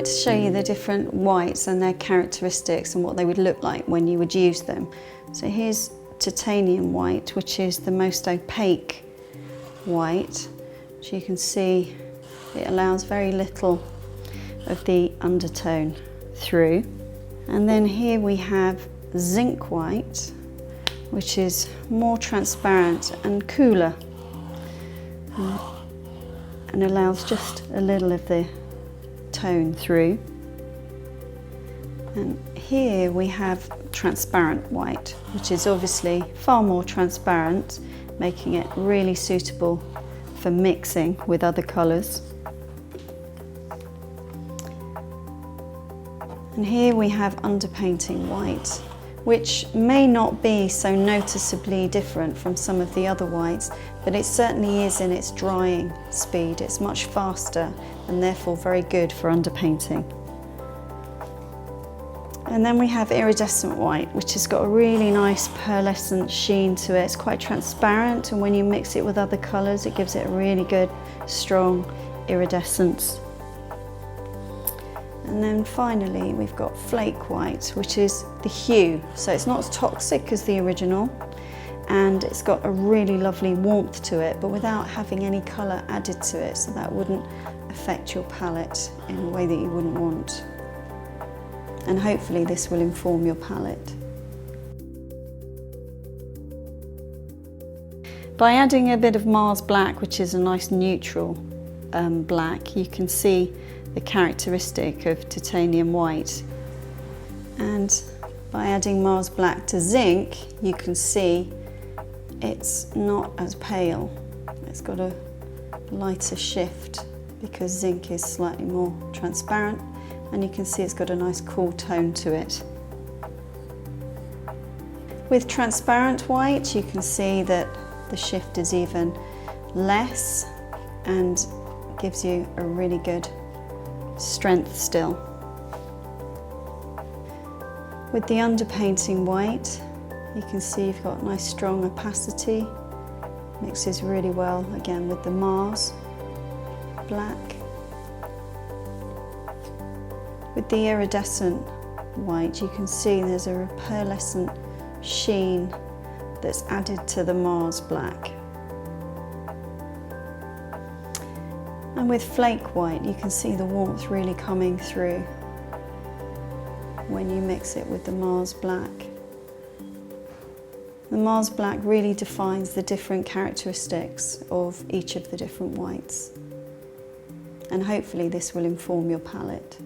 like to show you the different whites and their characteristics and what they would look like when you would use them. So here's titanium white, which is the most opaque white. As you can see, it allows very little of the undertone through. And then here we have zinc white, which is more transparent and cooler and allows just a little of the tone through. And here we have transparent white, which is obviously far more transparent, making it really suitable for mixing with other colours. And here we have underpainting white, which may not be so noticeably different from some of the other whites, but it certainly is in its drying speed. It's much faster and therefore very good for underpainting. And then we have iridescent white, which has got a really nice pearlescent sheen to it. It's quite transparent, and when you mix it with other colours, it gives it a really good, strong iridescence. And then finally, we've got flake white, which is the hue. So it's not as toxic as the original, and it's got a really lovely warmth to it, but without having any colour added to it, so that wouldn't affect your palette in a way that you wouldn't want. And hopefully this will inform your palette. By adding a bit of Mars Black, which is a nice neutral black, you can see the characteristic of titanium white. And by adding Mars Black to zinc, you can see it's not as pale. It's got a lighter shift because zinc is slightly more transparent, and you can see it's got a nice cool tone to it. With transparent white, you can see that the shift is even less and gives you a really good strength still. With the underpainting white, you can see you've got nice strong opacity. Mixes really well again with the Mars Black. With the iridescent white, you can see there's a pearlescent sheen that's added to the Mars Black. And with flake white, you can see the warmth really coming through when you mix it with the Mars Black. The Mars Black really defines the different characteristics of each of the different whites. And hopefully this will inform your palette.